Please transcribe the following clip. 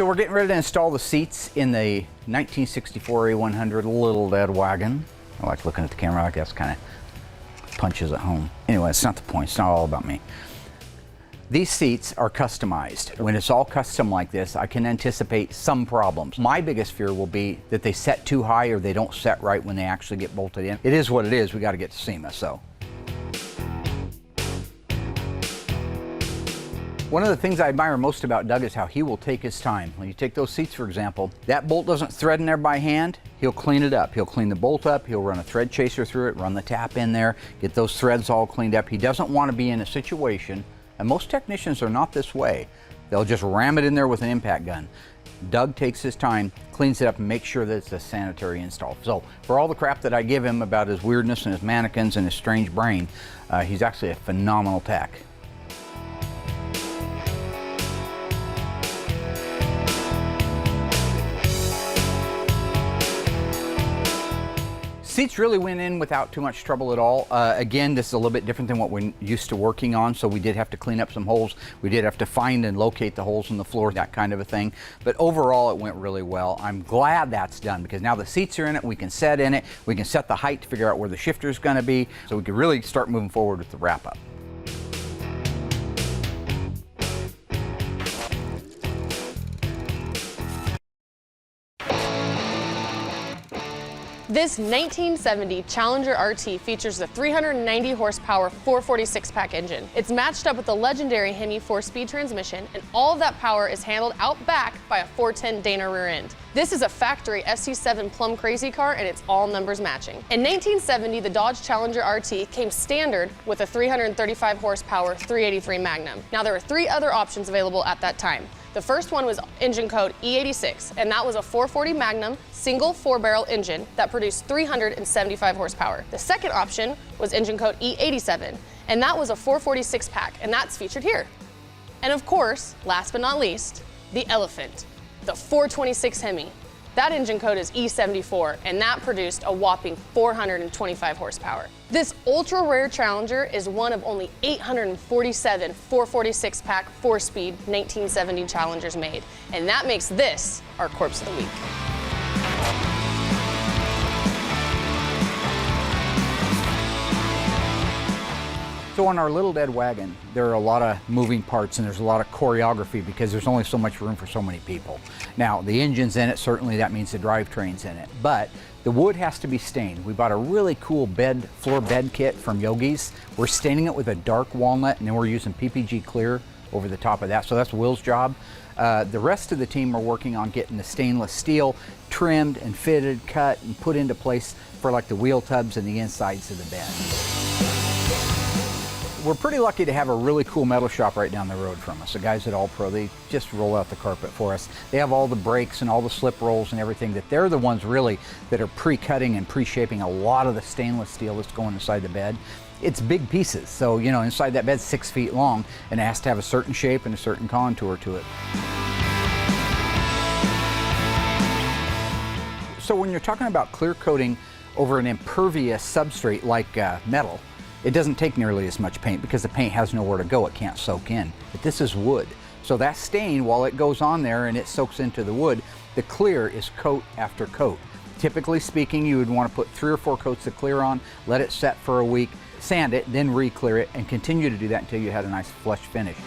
So we're getting ready to install the seats in the 1964 A100 little red wagon. I like looking at the camera, I guess kind of punches at home. Anyway, it's not the point, it's not all about me. These seats are customized. When it's all custom like this, I can anticipate some problems. My biggest fear will be that they set too high or they don't set right when they actually get bolted in. It is what it is, we got to get to SEMA, so. One of the things I admire most about Doug is how he will take his time. When you take those seats, for example, that bolt doesn't thread in there by hand, he'll clean it up. He'll clean the bolt up, he'll run a thread chaser through it, run the tap in there, get those threads all cleaned up. He doesn't want to be in a situation, and most technicians are not this way. They'll just ram it in there with an impact gun. Doug takes his time, cleans it up, and makes sure that it's a sanitary install. So for all the crap that I give him about his weirdness and his mannequins and his strange brain, he's actually a phenomenal tech. Seats really went in without too much trouble at all. Again, this is a little bit different than what we're used to working on, so we did have to clean up some holes. We did have to find and locate the holes in the floor, that kind of a thing. But overall, it went really well. I'm glad that's done because now the seats are in it, we can set in it, we can set the height to figure out where the shifter is going to be, so we can really start moving forward with the wrap-up. This 1970 Challenger RT features the 390 horsepower 446 pack engine. It's matched up with the legendary Hemi 4-speed transmission, and all of that power is handled out back by a 410 Dana rear end. This is a factory SC7 plum crazy car, and it's all numbers matching. In 1970, the Dodge Challenger RT came standard with a 335 horsepower 383 Magnum. Now there were three other options available at that time. The first one was engine code E86, and that was a 440 Magnum single 4-barrel engine that produced 375 horsepower. The second option was engine code E87, and that was a 446 pack, and that's featured here. And of course, last but not least, the elephant, the 426 Hemi. That engine code is E74, and that produced a whopping 425 horsepower. This ultra-rare Challenger is one of only 847 446-pack 4-speed 1970 Challengers made, and that makes this our Corpse of the Week. So on our little dead wagon, there are a lot of moving parts and there's a lot of choreography because there's only so much room for so many people. Now, the engine's in it, certainly that means the drivetrain's in it, but the wood has to be stained. We bought a really cool floor bed kit from Yogi's. We're staining it with a dark walnut, and then we're using PPG clear over the top of that, so that's Will's job. The rest of the team are working on getting the stainless steel trimmed and fitted, cut, and put into place for like the wheel tubs and the insides of the bed. We're pretty lucky to have a really cool metal shop right down the road from us. The guys at All Pro, they just roll out the carpet for us. They have all the brakes and all the slip rolls and everything, that they're the ones really that are pre-cutting and pre-shaping a lot of the stainless steel that's going inside the bed. It's big pieces, so you know, inside that bed's 6 feet long and it has to have a certain shape and a certain contour to it. So when you're talking about clear coating over an impervious substrate like metal, it doesn't take nearly as much paint because the paint has nowhere to go, it can't soak in. But this is wood. So that stain, while it goes on there and it soaks into the wood, the clear is coat after coat. Typically speaking, you would want to put 3 or 4 coats of clear on, let it set for a week, sand it, then re-clear it, and continue to do that until you had a nice flush finish.